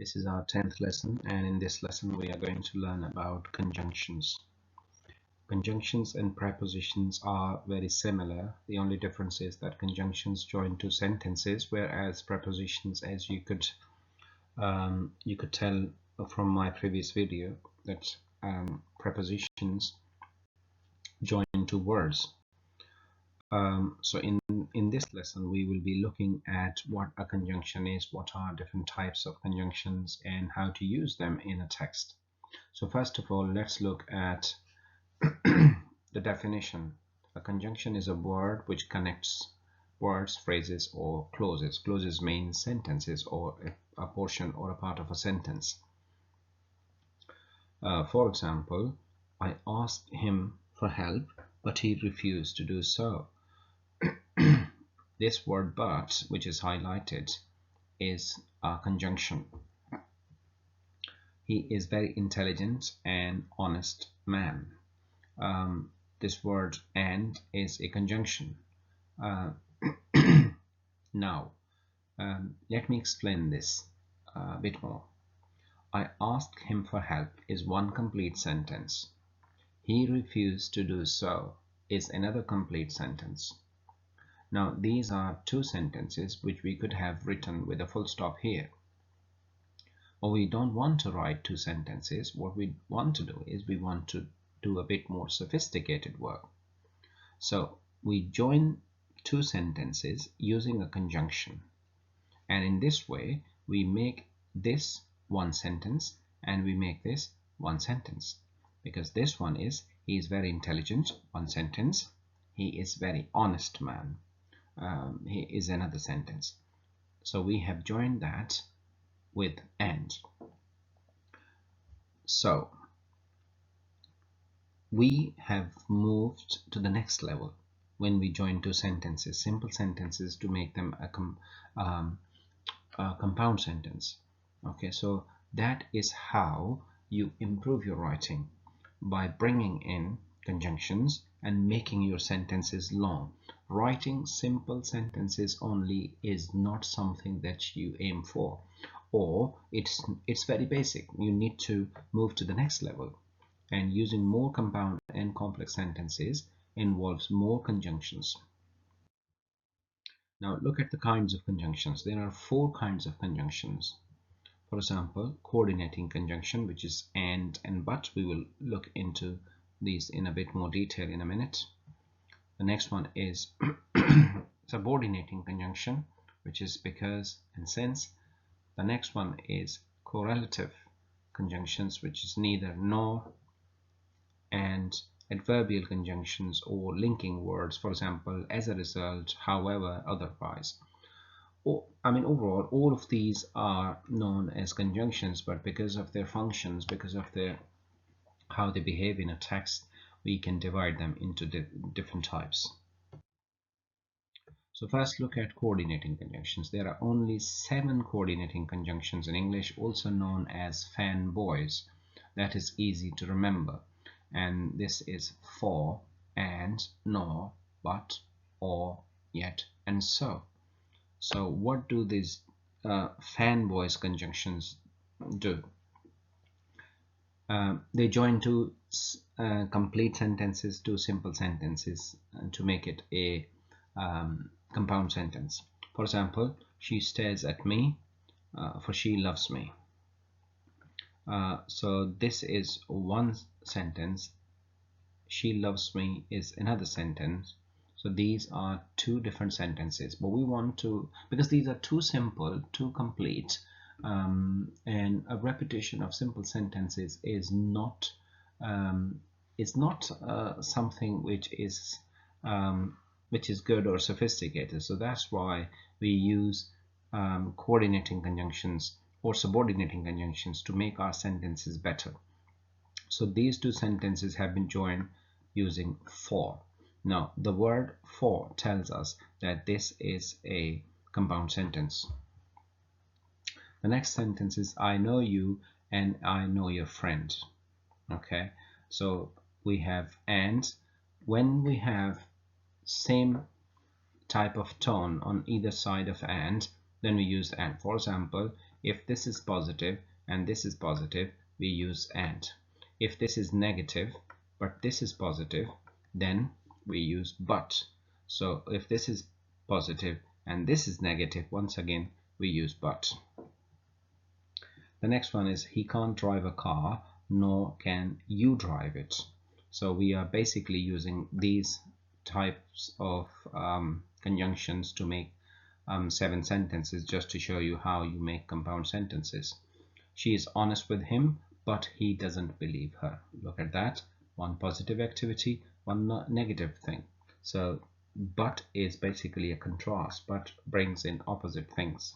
This is our 10th lesson, and in this lesson we are going to learn about conjunctions. Conjunctions and prepositions are very similar. The only difference is that conjunctions join two sentences, whereas prepositions, as you could tell from my previous video, that prepositions join two words. So in this lesson we will be looking at what a conjunction is, what are different types of conjunctions, and how to use them in a text. So first of all, let's look at the definition. A conjunction is a word which connects words, phrases, or clauses. Clauses mean sentences or a portion or a part of a sentence. For example, I asked him for help, but he refused to do so. This word but, which is highlighted, is a conjunction. He is very intelligent and honest man. This word and is a conjunction. Now, let me explain this a bit more. I asked him for help is one complete sentence. He refused to do so is another complete sentence. Now, these are two sentences which we could have written with a full stop here. Or we don't want to write two sentences. What we want to do is we want to do a bit more sophisticated work. So we join two sentences using a conjunction. And in this way, we make this one sentence and we make this one sentence. Because this one is, he is very intelligent, one sentence. He is very honest man. He is another sentence. So we have joined that with and. So we have moved to the next level when we join two sentences, simple sentences, to make them a compound sentence. Okay, so that is how you improve your writing, by bringing in conjunctions and making your sentences long. Writing simple sentences only is not something that you aim for, or it's very basic. You need to move to the next level, and using more compound and complex sentences involves more conjunctions. Now look at the kinds of conjunctions. There are 4 kinds of conjunctions. For example, coordinating conjunction, which is and but. We will look into these in a bit more detail in a minute. The next one is subordinating conjunction, which is because and since. The next one is correlative conjunctions, which is neither nor, and adverbial conjunctions or linking words, for example, as a result, however, otherwise. Overall, all of these are known as conjunctions, but because of their functions, because of how they behave in a text, we can divide them into different types. So first look at coordinating conjunctions. There are only 7 coordinating conjunctions in English, also known as fanboys. That is easy to remember. And this is for, and, nor, but, or, yet, and so. So what do these fanboys conjunctions do? They join two complete sentences, two simple sentences, to make it a compound sentence. For example, she stares at me, for she loves me. So this is one sentence. She loves me is another sentence. So these are 2 different sentences, but we want to, because these are too simple, too complete, and a repetition of simple sentences is not something which is good or sophisticated. So that's why we use coordinating conjunctions or subordinating conjunctions to make our sentences better. So these 2 sentences have been joined using for. Now the word for tells us that this is a compound sentence. The next sentence is I know you and I know your friend. Okay, so we have and. When we have same type of tone on either side of and, then we use and. For example, If this is positive and this is positive, we use and. If this is negative but this is positive, then we use but. So if this is positive and this is negative, once again we use but. The next one is he can't drive a car, nor can you drive it. So we are basically using these types of conjunctions to make 7 sentences, just to show you how you make compound sentences. She is honest with him, but he doesn't believe her. Look at that. One positive activity, one negative thing. So but is basically a contrast, but brings in opposite things.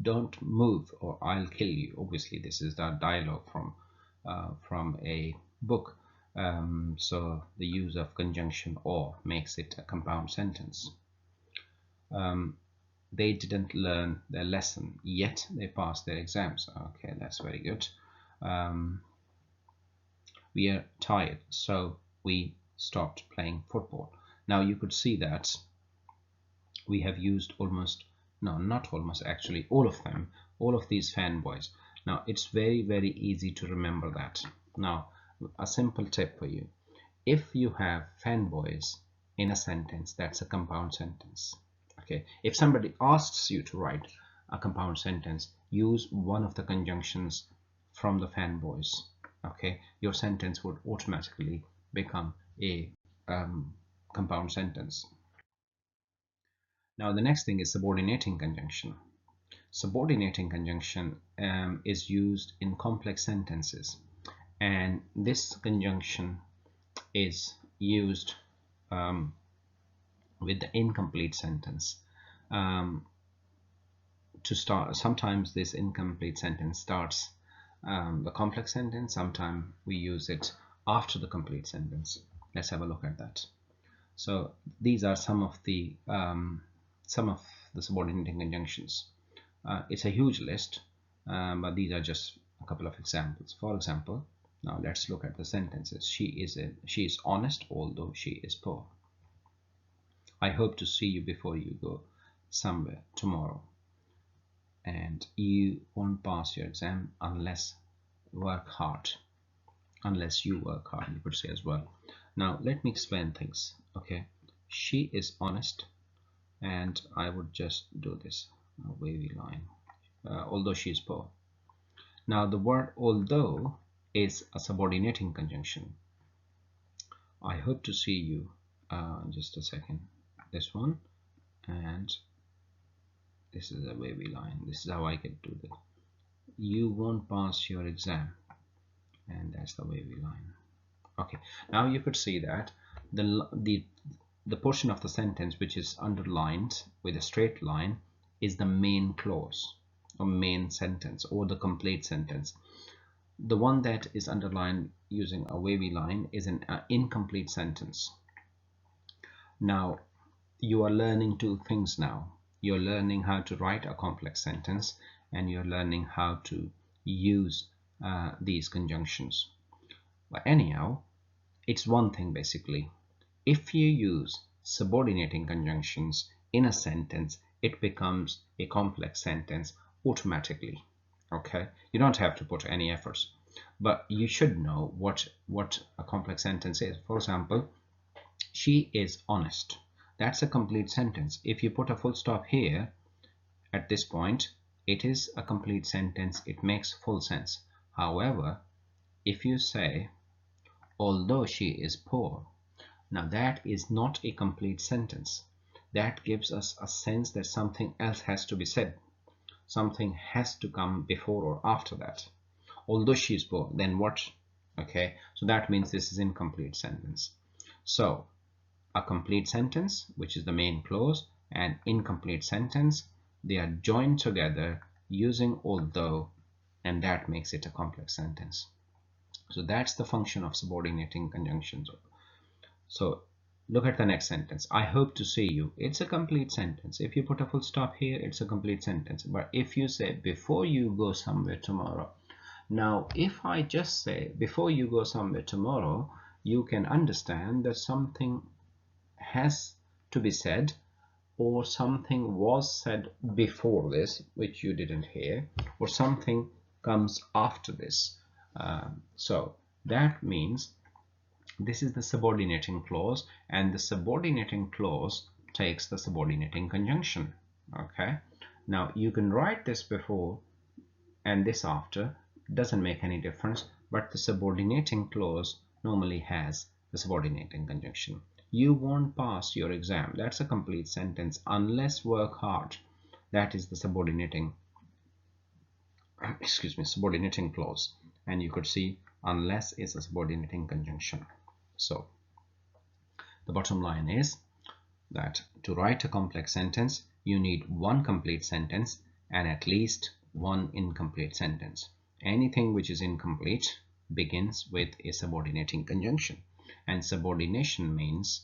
Don't move or I'll kill you. Obviously this is the dialogue from a book. So the use of conjunction or makes it a compound sentence. They didn't learn their lesson, yet they passed their exams. Okay, that's very good. We are tired, so we stopped playing football. Now you could see that we have used almost, no, not almost, actually all of them, all of these fanboys. Now it's very, very easy to remember that. Now a simple tip for you: if you have fanboys in a sentence, that's a compound sentence. Okay, if somebody asks you to write a compound sentence, use one of the conjunctions from the fanboys. Okay, your sentence would automatically become a compound sentence. Now the next thing is subordinating conjunction. Subordinating conjunction is used in complex sentences, and this conjunction is used with the incomplete sentence. To start, sometimes this incomplete sentence starts the complex sentence, sometimes we use it after the complete sentence. Let's have a look at that. So these are some of the subordinating conjunctions. It's a huge list, but these are just a couple of examples. For example, now let's look at the sentences. She is honest, although she is poor. I hope to see you before you go somewhere tomorrow. And you won't pass your exam unless you work hard. Unless you work hard, you could say as well. Now let me explain things. Okay, she is honest, and I would just do this wavy line, although she is poor. Now the word although is a subordinating conjunction. I hope to see you, just a second, this one, and this is a wavy line. This is how I can do that. You won't pass your exam, and that's the wavy line. Okay, now you could see that the portion of the sentence which is underlined with a straight line is the main clause or main sentence or the complete sentence. The one that is underlined using a wavy line is an incomplete sentence. Now you are learning 2 things now. You're learning how to write a complex sentence, and you're learning how to use these conjunctions. But anyhow, it's one thing basically. If you use subordinating conjunctions in a sentence, it becomes a complex sentence automatically. Okay, you don't have to put any efforts, but you should know what a complex sentence is. For example, she is honest. That's a complete sentence. If you put a full stop here at this point, it is a complete sentence. It makes full sense. However, if you say although she is poor, now that is not a complete sentence. That gives us a sense that something else has to be said. Something has to come before or after that. Although she is poor, then what? Okay, so that means this is incomplete sentence. So a complete sentence, which is the main clause, and incomplete sentence, they are joined together using although, and that makes it a complex sentence. So that's the function of subordinating conjunctions. So look at the next sentence. I hope to see you. It's a complete sentence. If you put a full stop here, it's a complete sentence. But if you say before you go somewhere tomorrow, now if I just say before you go somewhere tomorrow, you can understand that something has to be said or something was said before this which you didn't hear, or something comes after this. So that means this is the subordinating clause, and the subordinating clause takes the subordinating conjunction. Okay, now you can write this before and this after, doesn't make any difference, but the subordinating clause normally has the subordinating conjunction. You won't pass your exam, that's a complete sentence, unless work hard. That is the subordinating subordinating clause, and you could see unless is a subordinating conjunction. So the bottom line is that to write a complex sentence you need one complete sentence and at least one incomplete sentence. Anything which is incomplete begins with a subordinating conjunction, and subordination means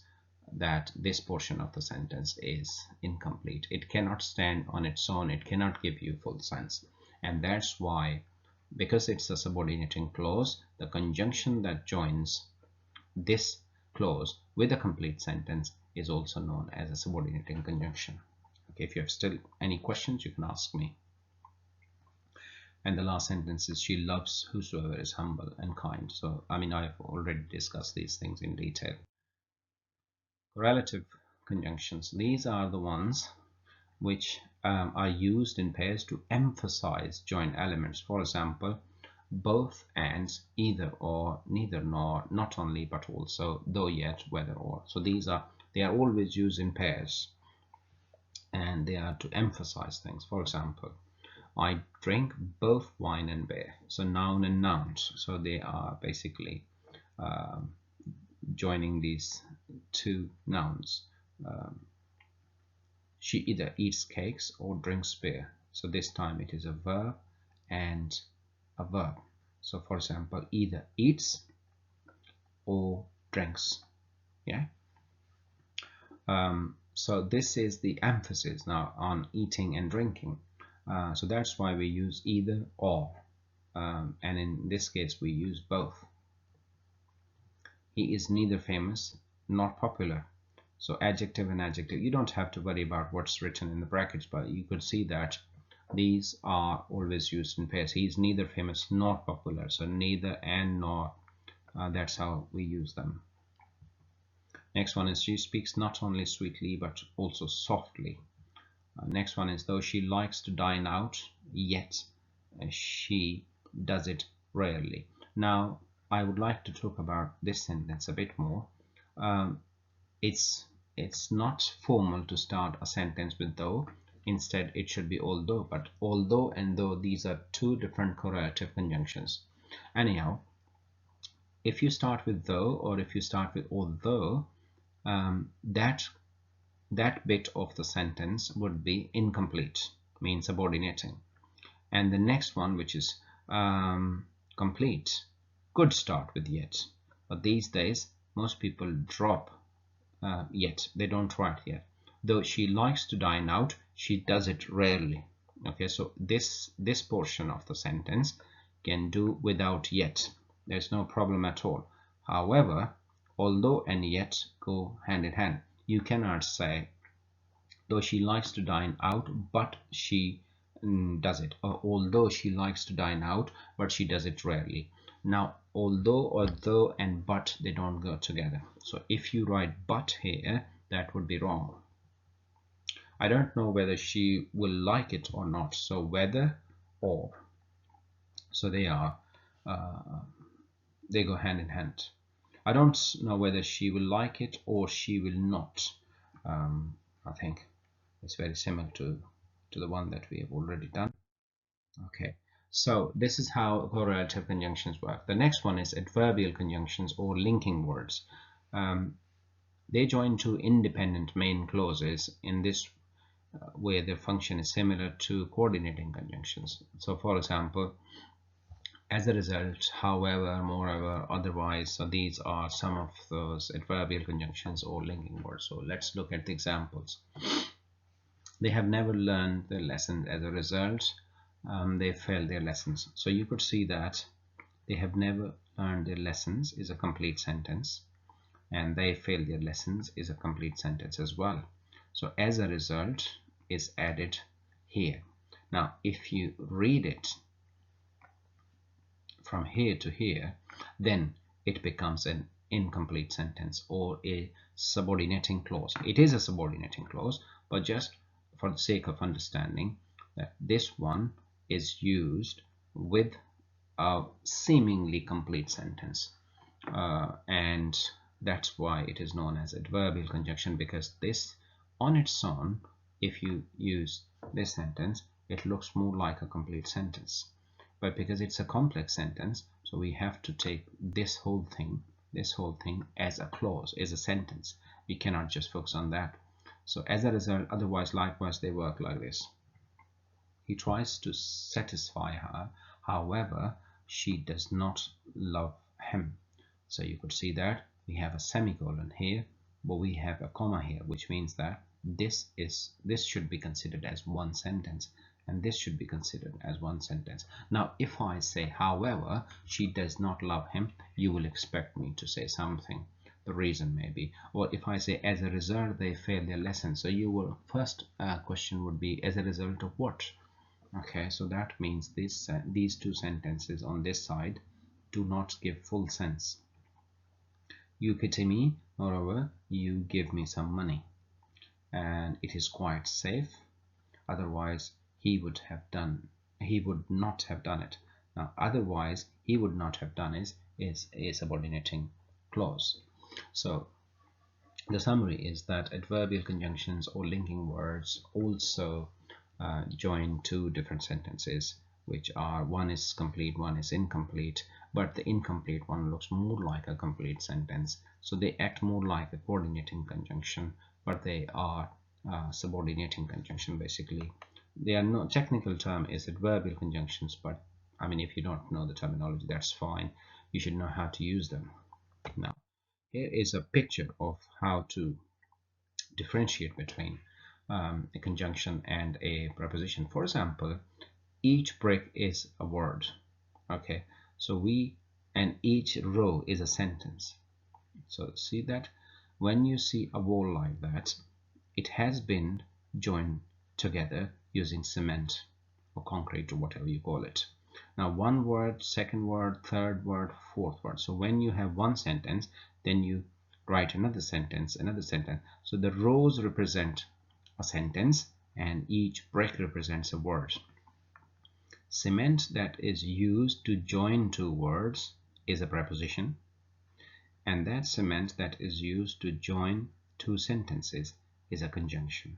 that this portion of the sentence is incomplete. It cannot stand on its own, it cannot give you full sense, and that's why, because it's a subordinating clause, the conjunction that joins this clause with a complete sentence is also known as a subordinating conjunction. Okay, if you have still any questions, you can ask me. And the last sentence is, she loves whosoever is humble and kind. So I mean, I've already discussed these things in detail. Correlative conjunctions, these are the ones which are used in pairs to emphasize joint elements. For example, both, ands, either or, neither nor, not only but also, though yet, whether or. So they are always used in pairs, and they are to emphasize things. For example, I drink both wine and beer. So noun and nouns, so they are basically joining these two nouns. She either eats cakes or drinks beer. So this time it is a verb and a verb. So for example, either eats or drinks. Yeah. So this is the emphasis now on eating and drinking. So that's why we use either or, and in this case we use both. He is neither famous nor popular. So adjective and adjective, you don't have to worry about what's written in the brackets, but you could see that these are always used in pairs. He is neither famous nor popular, so neither and nor, that's how we use them. Next one is, she speaks not only sweetly but also softly. Next one is, though she likes to dine out, yet she does it rarely. Now I would like to talk about this sentence a bit more. It's not formal to start a sentence with though. Instead it should be although, but although and though, these are two different correlative conjunctions. Anyhow, if you start with though or if you start with although, that bit of the sentence would be incomplete, means subordinating. And the next one, which is complete, could start with yet, but these days most people drop yet, they don't write yet. Though she likes to dine out, she does it rarely. Okay, so this portion of the sentence can do without yet, there's no problem at all. However, although and yet go hand in hand. You cannot say, though she likes to dine out but she does it, or although she likes to dine out but she does it rarely. Now although or though and but, they don't go together. So if you write but here, that would be wrong. I don't know whether she will like it or not, so whether or, so they go hand in hand. I don't know whether she will like it or she will not. I think it's very similar to the one that we have already done. Okay, so this is how correlative conjunctions work. The next one is adverbial conjunctions or linking words. They join two independent main clauses in this way. Their function is similar to coordinating conjunctions. So for example, as a result, however, moreover, otherwise, so these are some of those adverbial conjunctions or linking words. So let's look at the examples. They have never learned their lessons. As a result, they failed their lessons. So you could see that they have never learned their lessons is a complete sentence, and they failed their lessons is a complete sentence as well. So as a result is added here. Now if you read it from here to here, then it becomes an incomplete sentence or a subordinating clause. It is a subordinating clause, but just for the sake of understanding that this one is used with a seemingly complete sentence, and that's why it is known as adverbial conjunction, because this on its own, if you use this sentence, it looks more like a complete sentence, but because it's a complex sentence, so we have to take this whole thing as a clause, as a sentence. We cannot just focus on that. So as a result, otherwise likewise they work like this. He tries to satisfy her, however she does not love him. So you could see that we have a semicolon here, but we have a comma here, which means that this should be considered as one sentence, and this should be considered as one sentence. Now if I say however she does not love him, you will expect me to say something. The reason may be, or if I say as a result they fail their lesson, so you will first question would be as a result of what? Okay, so that means this these two sentences on this side do not give full sense. You pity me, moreover you give me some money, and it is quite safe, otherwise he would not have done it. Now otherwise he would not have done is a subordinating clause. So the summary is that adverbial conjunctions or linking words also join two different sentences, which are, one is complete, one is incomplete, but the incomplete one looks more like a complete sentence, so they act more like a coordinating conjunction, but they are subordinating conjunction. Basically they are, no technical term is adverbial conjunctions, but I mean, if you don't know the terminology, that's fine. You should know how to use them. Now here is a picture of how to differentiate between a conjunction and a preposition. For example, each brick is a word. Okay, so and each row is a sentence. So see that when you see a wall like that, it has been joined together using cement or concrete or whatever you call it. Now one word, second word, third word, fourth word. So when you have one sentence, then you write another sentence. So the rows represent a sentence and each brick represents a word. Cement that is used to join two words is a preposition, and that cement that is used to join two sentences is a conjunction.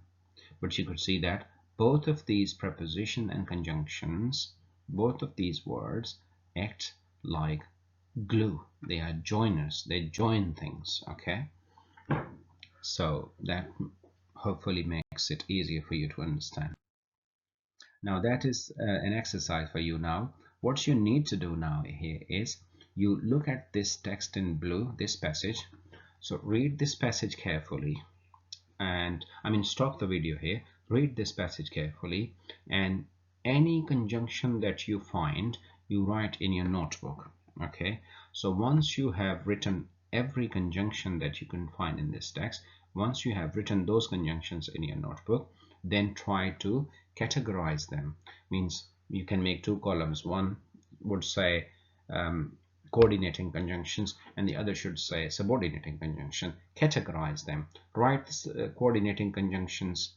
But you could see that both of these preposition and conjunctions, both of these words act like glue. They are joiners, they join things. Okay, so that hopefully makes it easier for you to understand. Now that is an exercise for you. Now what you need to do now here is you look at this text in blue, this passage. So read this passage carefully, and I mean stop the video here, read this passage carefully, and any conjunction that you find, you write in your notebook. Okay, so once you have written every conjunction that you can find in this text, once you have written those conjunctions in your notebook, then try to categorize them. Means you can make two columns. One would say coordinating conjunctions and the other should say subordinating conjunction. Categorize them, write coordinating conjunctions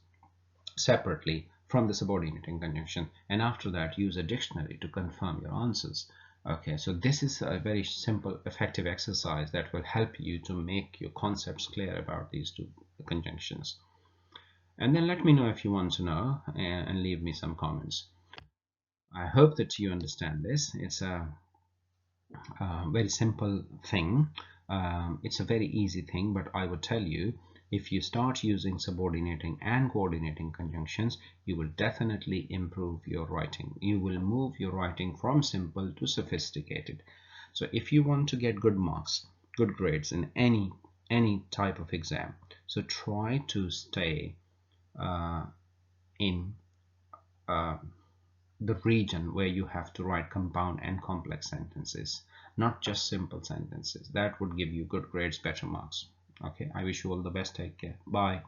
separately from the subordinating conjunction, and after that use a dictionary to confirm your answers. Okay, so this is a very simple, effective exercise that will help you to make your concepts clear about these two conjunctions. And then let me know if you want to know, and leave me some comments. I hope that you understand this. It's a very simple thing. It's a very easy thing, but I would tell you, if you start using subordinating and coordinating conjunctions, you will definitely improve your writing. You will move your writing from simple to sophisticated. So if you want to get good marks, good grades in any type of exam, so try to stay in the region where you have to write compound and complex sentences, not just simple sentences. That would give you good grades, better marks. Okay, I wish you all the best. Take care. Bye.